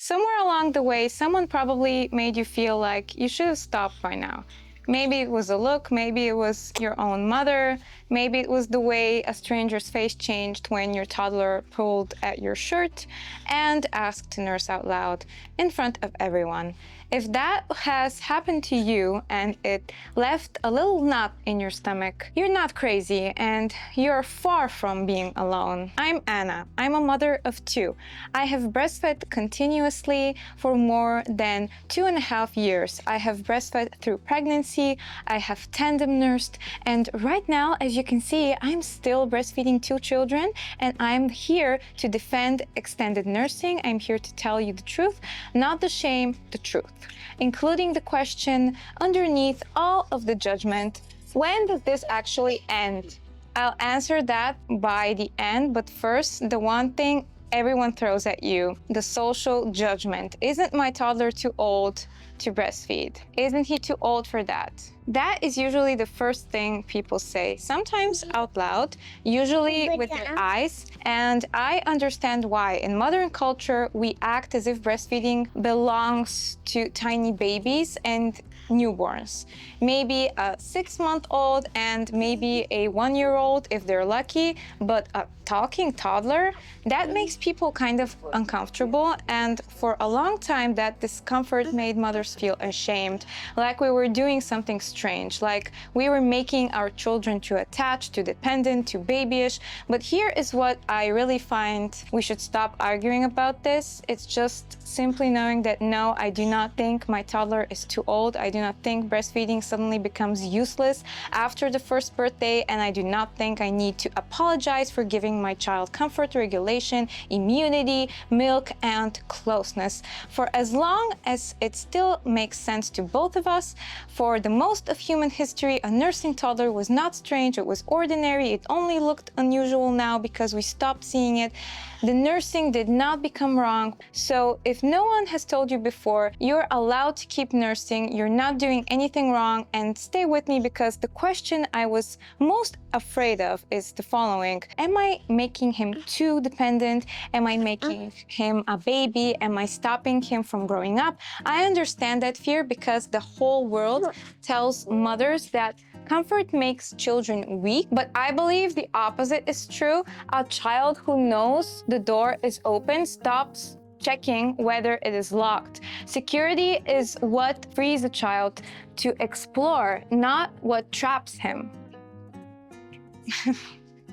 Somewhere along the way, someone probably made you feel like you should have stopped by now. Maybe it was a look, maybe it was your own mother, maybe it was the way a stranger's face changed when your toddler pulled at your shirt and asked to nurse out loud in front of everyone. If that has happened to you and it left a little knot in your stomach, you're not crazy and you're far from being alone. I'm Anna. I'm a mother of two. I have breastfed continuously for more than 2.5 years. I have breastfed through pregnancy, I have tandem nursed, and right now, as you can see, I'm still breastfeeding 2 children, and I'm here to defend extended nursing. I'm here to tell you the truth, not the shame, the truth, including the question underneath all of the judgment: when does this actually end? I'll answer that by the end, but first, the one thing everyone throws at you, the social judgment. Isn't my toddler too old to breastfeed? Isn't he too old for that? That is usually the first thing people say, sometimes out loud, usually with their eyes, and I understand why. In modern culture, we act as if breastfeeding belongs to tiny babies and newborns. Maybe a 6-month-old and maybe a 1-year-old if they're lucky, but a talking toddler, that makes people kind of uncomfortable, and for a long time that discomfort made mothers feel ashamed, like we were doing something strange, like we were making our children too attached, too dependent, too babyish. But here is what I really find we should stop arguing about this. It's just simply knowing that no, I do not think my toddler is too old. I do not think breastfeeding suddenly becomes useless after the first birthday, and I do not think I need to apologize for giving my child comfort, regulation, immunity, milk, and closeness. For as long as it still makes sense to both of us, for the most of human history, a nursing toddler was not strange, it was ordinary, it only looked unusual now because we stopped seeing it. The nursing did not become wrong. So if no one has told you before, you're allowed to keep nursing, you're not doing anything wrong, and stay with me because the question I was most afraid of is the following. Am I making him too dependent? Am I making him a baby? Am I stopping him from growing up? I understand that fear because the whole world tells mothers that comfort makes children weak, but I believe the opposite is true. A child who knows the door is open stops checking whether it is locked. Security is what frees a child to explore, not what traps him.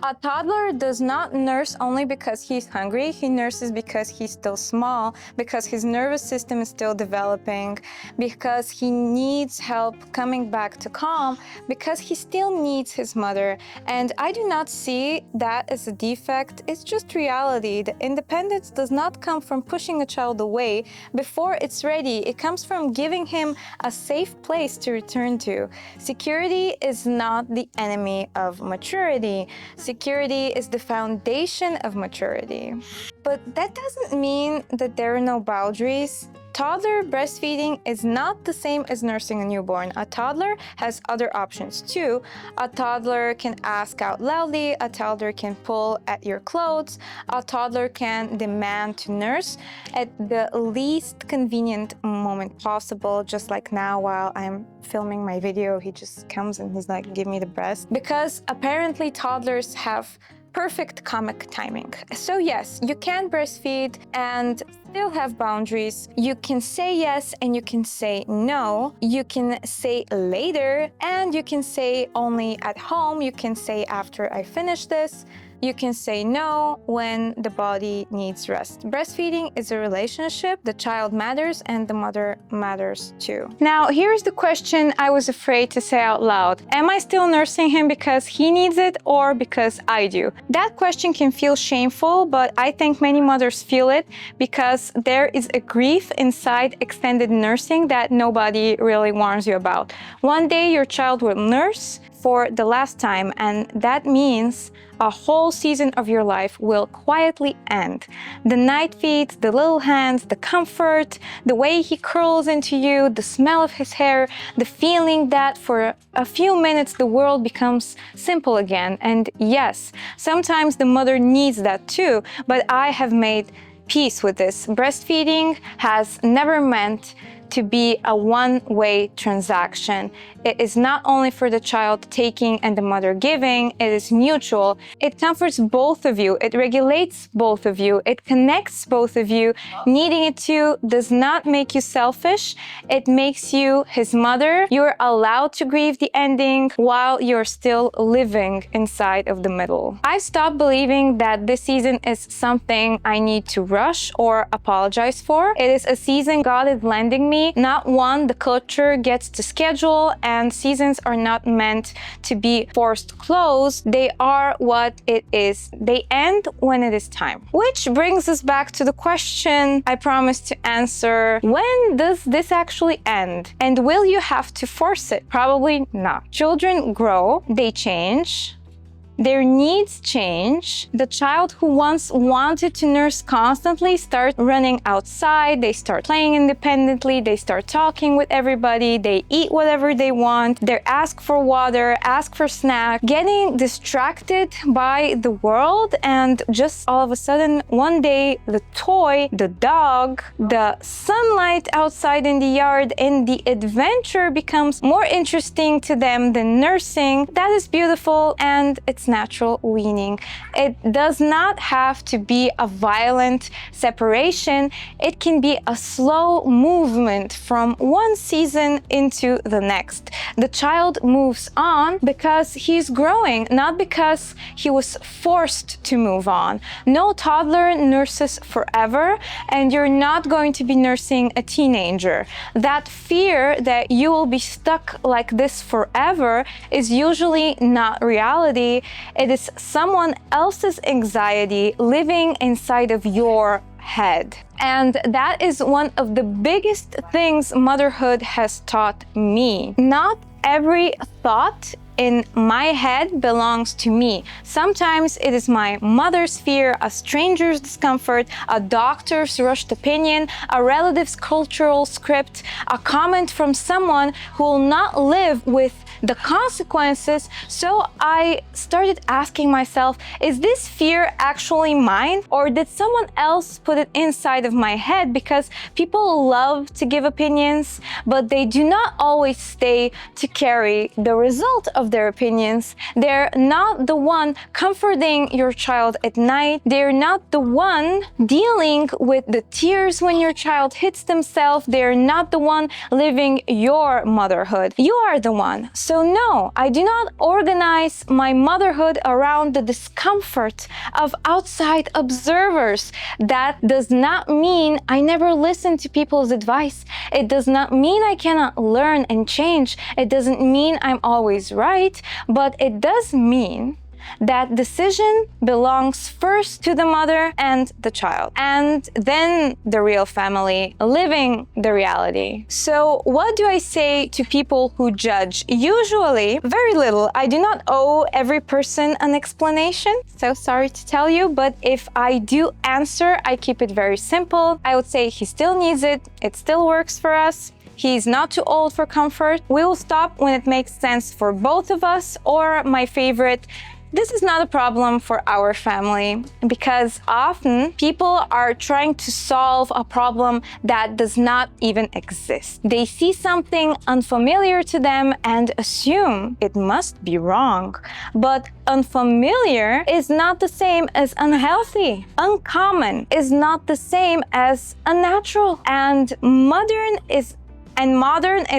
A toddler does not nurse only because he's hungry. He nurses because he's still small, because his nervous system is still developing, because he needs help coming back to calm, because he still needs his mother. And I do not see that as a defect. It's just reality. The independence does not come from pushing a child away before it's ready. It comes from giving him a safe place to return to. Security is not the enemy of maturity. Security is the foundation of maturity. But that doesn't mean that there are no boundaries. Toddler breastfeeding is not the same as nursing a newborn. A toddler has other options too. A toddler can ask out loudly, a toddler can pull at your clothes, a toddler can demand to nurse at the least convenient moment possible, just like now while I'm filming my video, he just comes and he's like, give me the breast. Because apparently toddlers have perfect comic timing. So yes, you can breastfeed and still have boundaries. You can say yes and you can say no. You can say later and you can say only at home. You can say after I finish this. You can say no when the body needs rest. Breastfeeding is a relationship. The child matters and the mother matters too. Now, here's the question I was afraid to say out loud. Am I still nursing him because he needs it or because I do? That question can feel shameful, but I think many mothers feel it because there is a grief inside extended nursing that nobody really warns you about. One day your child will nurse for the last time, and that means a whole season of your life will quietly end. The night feeds, the little hands, the comfort, the way he curls into you, the smell of his hair, the feeling that for a few minutes the world becomes simple again. And yes, sometimes the mother needs that too, but I have made peace with this. Breastfeeding has never meant to be a one-way transaction. It is not only for the child taking and the mother giving, it is mutual. It comforts both of you, it regulates both of you, it connects both of you. Needing it to does not make you selfish, it makes you his mother. You're allowed to grieve the ending while you're still living inside of the middle. I stopped believing that this season is something I need to rush or apologize for. It is a season God is lending me, not one the culture gets to schedule, and seasons are not meant to be forced close. They are what it is. They end when it is time. Which brings us back to the question I promised to answer: when does this actually end? And will you have to force it? Probably not. Children grow, they change. Their needs change. The child who once wanted to nurse constantly start running outside, they start playing independently, they start talking with everybody, they eat whatever they want, they ask for water, ask for snack, getting distracted by the world, and just all of a sudden, one day, the toy, the dog, the sunlight outside in the yard, and the adventure becomes more interesting to them than nursing. That is beautiful, and it's natural weaning. It does not have to be a violent separation. It can be a slow movement from one season into the next. The child moves on because he's growing, not because he was forced to move on. No toddler nurses forever, and you're not going to be nursing a teenager. That fear that you will be stuck like this forever is usually not reality. It is someone else's anxiety living inside of your head. And that is one of the biggest things motherhood has taught me. Not every thought in my head belongs to me. Sometimes it is my mother's fear, a stranger's discomfort, a doctor's rushed opinion, a relative's cultural script, a comment from someone who will not live with the consequences. So I started asking myself, is this fear actually mine, or did someone else put it inside of my head? Because people love to give opinions, but they do not always stay to carry the result of their opinions. They're not the one comforting your child at night. They're not the one dealing with the tears when your child hits themselves. They're not the one living your motherhood. You are the one. So no, I do not organize my motherhood around the discomfort of outside observers. That does not mean I never listen to people's advice. It does not mean I cannot learn and change. It doesn't mean I'm always right, but it does mean that decision belongs first to the mother and the child, and then the real family living the reality. So what do I say to people who judge? Usually, very little. I do not owe every person an explanation. So sorry to tell you, but if I do answer, I keep it very simple. I would say he still needs it. It still works for us. He's not too old for comfort. We will stop when it makes sense for both of us, or my favorite, this is not a problem for our family, because often people are trying to solve a problem that does not even exist. They see something unfamiliar to them and assume it must be wrong. But unfamiliar is not the same as unhealthy. Uncommon is not the same as unnatural. And modern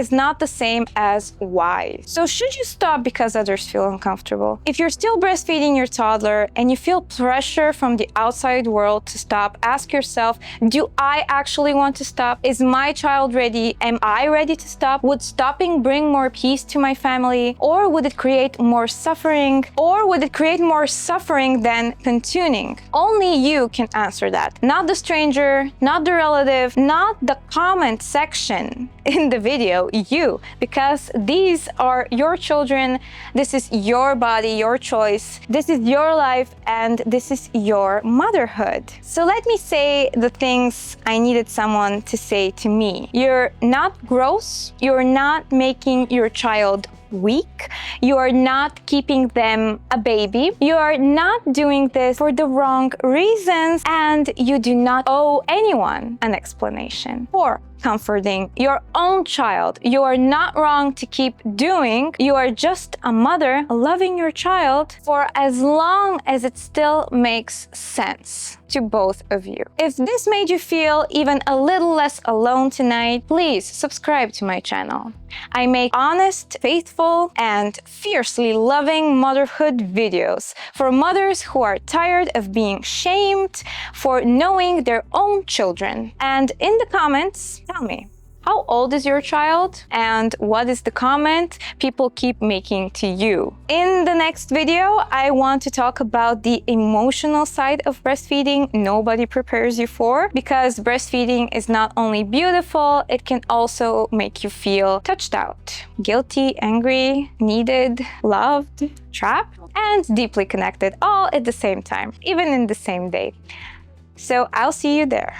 is not the same as wise. So should you stop because others feel uncomfortable? If you're still breastfeeding your toddler and you feel pressure from the outside world to stop, ask yourself, do I actually want to stop? Is my child ready? Am I ready to stop? Would stopping bring more peace to my family? Or would it create more suffering? Or would it create more suffering than continuing? Only you can answer that. Not the stranger, not the relative, not the comment section in the video, you, because these are your children. This is your body, your choice. This is your life, and this is your motherhood. So let me say the things I needed someone to say to me. You're not gross. You're not making your child weak. You are not keeping them a baby. You are not doing this for the wrong reasons, and you do not owe anyone an explanation for comforting your own child. You are not wrong to keep doing. You are just a mother loving your child for as long as it still makes sense to both of you. If this made you feel even a little less alone tonight, please subscribe to my channel. I make honest, faithful, and fiercely loving motherhood videos for mothers who are tired of being shamed for knowing their own children. And in the comments, tell me, how old is your child? And what is the comment people keep making to you? In the next video, I want to talk about the emotional side of breastfeeding nobody prepares you for, because breastfeeding is not only beautiful, it can also make you feel touched out, guilty, angry, needed, loved, trapped, and deeply connected all at the same time, even in the same day. So I'll see you there.